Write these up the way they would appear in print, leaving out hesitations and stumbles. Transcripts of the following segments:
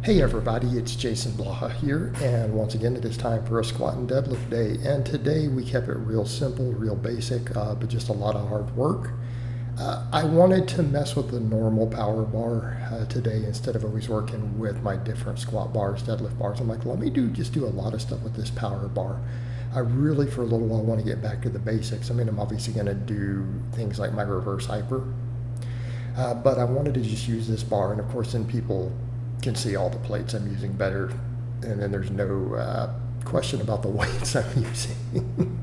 Hey everybody, it's Jason Blaha here, and once again it is time for a squat and deadlift day. And today we kept it real simple, real basic, but just a lot of hard work. I wanted to mess with the normal power bar today instead of always working with my different squat bars, deadlift bars. I'm like, let me just do a lot of stuff with this power bar. I really, for a little while, want to get back to the basics. I mean, I'm obviously going to do things like my reverse hyper, but I wanted to just use this bar, and of course, then people can see all the plates I'm using better, and then there's no question about the weights I'm using.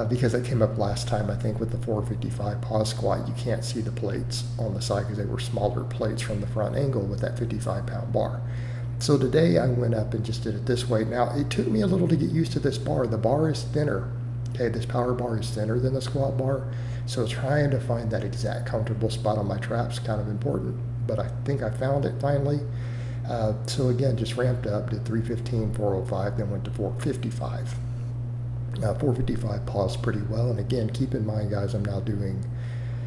Because that came up last time, I think, with the 455 pause squat. You can't see the plates on the side because they were smaller plates from the front angle with that 55-pound bar. So today I went up and just did it this way. Now, it took me a little to get used to this bar. The bar is thinner. Okay, this power bar is thinner than the squat bar. So trying to find that exact comfortable spot on my traps kind of important. But I think I found it finally. So again, just ramped up, did 315, 405, then went to 455. 455 paused pretty well. And again, keep in mind, guys, I'm now doing,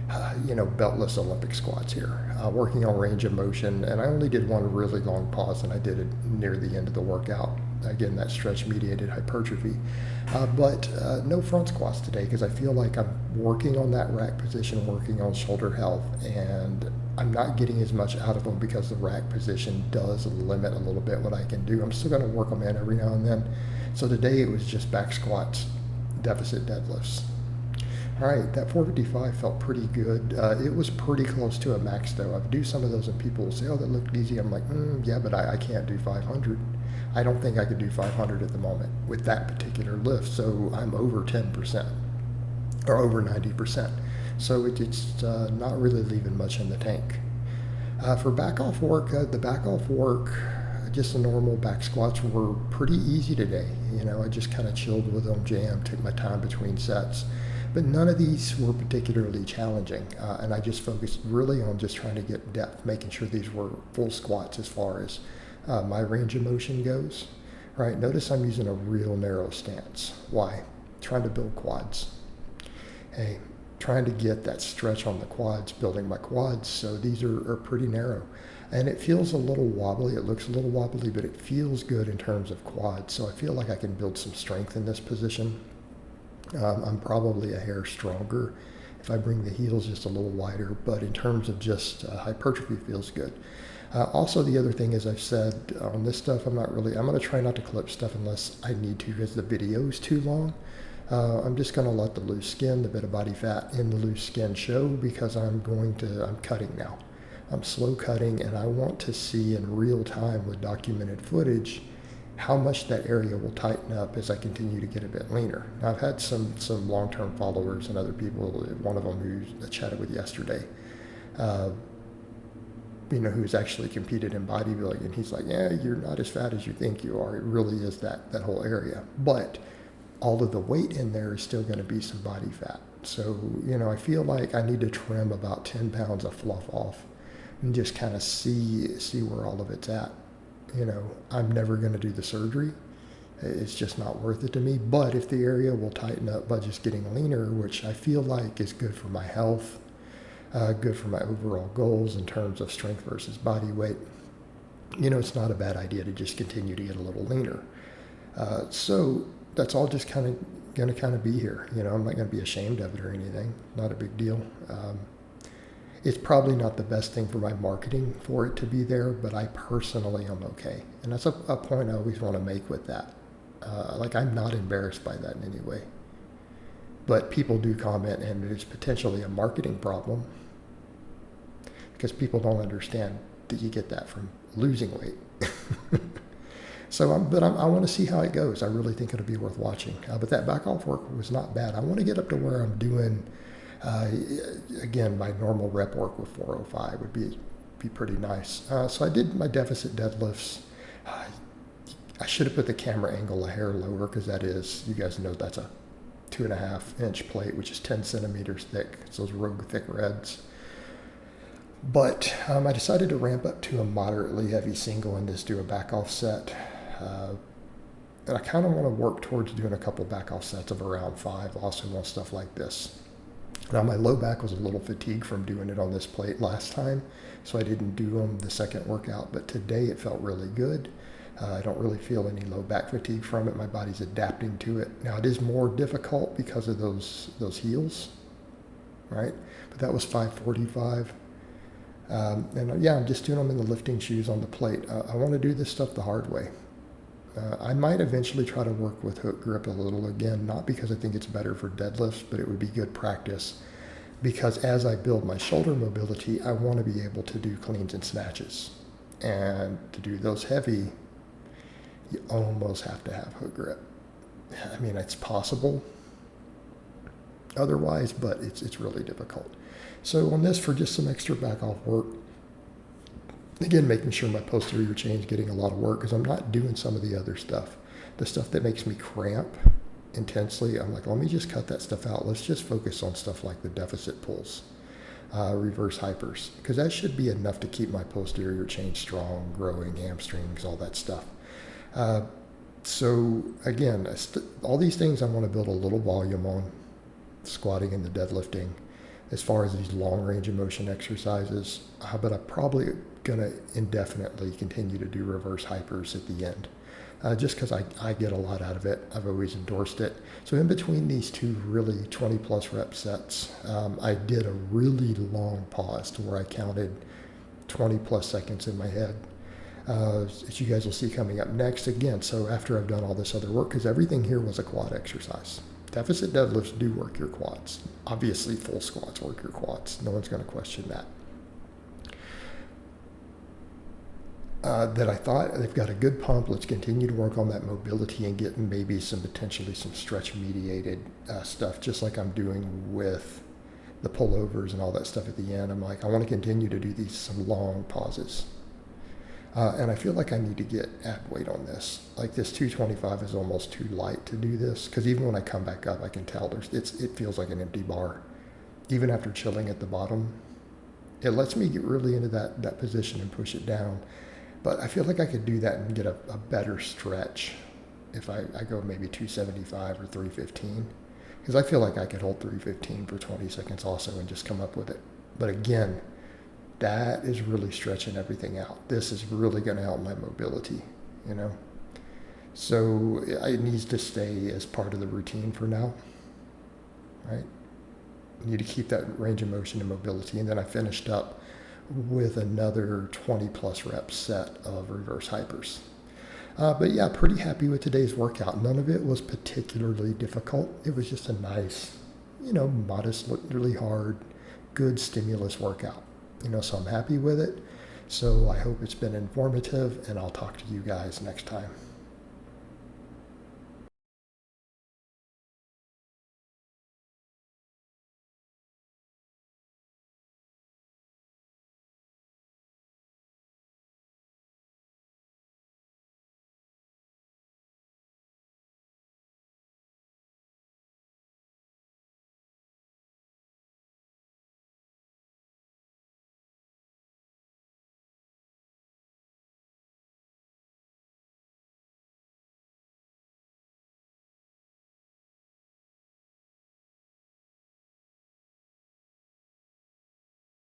beltless Olympic squats here, working on range of motion. And I only did one really long pause, and I did it near the end of the workout. Again, that stretch-mediated hypertrophy. But no front squats today because I feel like I'm working on that rack position, working on shoulder health, and I'm not getting as much out of them because the rack position does limit a little bit what I can do. I'm still going to work them in every now and then. So today it was just back squats, deficit deadlifts. All right, that 455 felt pretty good. It was pretty close to a max though. I do some of those and people will say, oh, that looked easy. I'm like, yeah, but I can't do 500. I don't think I could do 500 at the moment with that particular lift. So I'm over 10% or over 90%. So it's not really leaving much in the tank. For back off work, just the normal back squats were pretty easy today. I just kind of chilled with them, jammed, took my time between sets. But none of these were particularly challenging. And I just focused really on just trying to get depth, making sure these were full squats as far as my range of motion goes. Right, notice I'm using a real narrow stance. Why? Trying to build quads. Hey, trying to get that stretch on the quads, building my quads. So these are pretty narrow. And it feels a little wobbly. It looks a little wobbly, but it feels good in terms of quads. So I feel like I can build some strength in this position. I'm probably a hair stronger if I bring the heels just a little wider, but in terms of just hypertrophy, feels good. Also, the other thing, as I've said on this stuff, I'm going to try not to clip stuff unless I need to because the video is too long. I'm just going to let the loose skin, the bit of body fat in the loose skin show because I'm cutting now. I'm slow cutting, and I want to see in real time with documented footage how much that area will tighten up as I continue to get a bit leaner. Now, I've had some long-term followers and other people, one of them who I chatted with yesterday, who's actually competed in bodybuilding, and he's like, yeah, you're not as fat as you think you are. It really is that whole area. But all of the weight in there is still going to be some body fat. So, I feel like I need to trim about 10 pounds of fluff off and just kind of see where all of it's at. I'm never going to do the surgery. It's just not worth it to me. But if the area will tighten up by just getting leaner, which I feel like is good for my health, good for my overall goals in terms of strength versus body weight, it's not a bad idea to just continue to get a little leaner. So that's all just going to be here. I'm not going to be ashamed of it or anything. Not a big deal. It's probably not the best thing for my marketing for it to be there, but I personally am okay. And that's a point I always want to make with that. I'm not embarrassed by that in any way. But people do comment, and it is potentially a marketing problem because people don't understand that you get that from losing weight. So, I want to see how it goes. I really think it'll be worth watching. But that back off work was not bad. I want to get up to where I'm doing, again, my normal rep work with 405 would be pretty nice. So I did my deficit deadlifts. I should have put the camera angle a hair lower because you guys know that's a 2.5 inch plate, which is 10 centimeters thick. It's those Rogue thick reds. But I decided to ramp up to a moderately heavy single and just do a back off set. And I kind of want to work towards doing a couple back off sets of around 5. Also want stuff like this. Now my low back was a little fatigued from doing it on this plate last time, so I didn't do them the second workout, but today it felt really good. I don't really feel any low back fatigue from it. My body's adapting to it. Now it is more difficult because of those heels, right? But that was 545. And yeah, I'm just doing them in the lifting shoes on the plate. I want to do this stuff the hard way. I might eventually try to work with hook grip a little again, not because I think it's better for deadlifts, but it would be good practice. Because as I build my shoulder mobility, I want to be able to do cleans and snatches. And to do those heavy, you almost have to have hook grip. I mean, it's possible otherwise, but it's really difficult. So on this, for just some extra back off work, again, making sure my posterior chain's getting a lot of work because I'm not doing some of the other stuff. The stuff that makes me cramp intensely, I'm like, let me just cut that stuff out. Let's just focus on stuff like the deficit pulls, reverse hypers, because that should be enough to keep my posterior chain strong, growing, hamstrings, all that stuff. So again, all these things I want to build a little volume on, squatting and the deadlifting, as far as these long range of motion exercises, but I'm probably going to indefinitely continue to do reverse hypers at the end, just because I get a lot out of it. I've always endorsed it. So in between these two really 20 plus rep sets, I did a really long pause to where I counted 20 plus seconds in my head. As you guys will see coming up next again. So after I've done all this other work, because everything here was a quad exercise. Deficit deadlifts do work your quads. Obviously, full squats work your quads. No one's going to question that. That I thought they've got a good pump. Let's continue to work on that mobility and get maybe potentially some stretch mediated stuff, just like I'm doing with the pullovers and all that stuff at the end. I'm like, I want to continue to do some long pauses. And I feel like I need to get ab weight on this. Like this 225 is almost too light to do this, because even when I come back up, I can tell it feels like an empty bar. Even after chilling at the bottom, it lets me get really into that position and push it down. But I feel like I could do that and get a better stretch if I go maybe 275 or 315, because I feel like I could hold 315 for 20 seconds also and just come up with it. But again, that is really stretching everything out. This is really going to help my mobility, you know. So it needs to stay as part of the routine for now, right? I need to keep that range of motion and mobility. And then I finished up with another 20 plus rep set of reverse hypers. But yeah, pretty happy with today's workout. None of it was particularly difficult. It was just a nice, modest, looked really hard, good stimulus workout. So I'm happy with it. So I hope it's been informative, and I'll talk to you guys next time.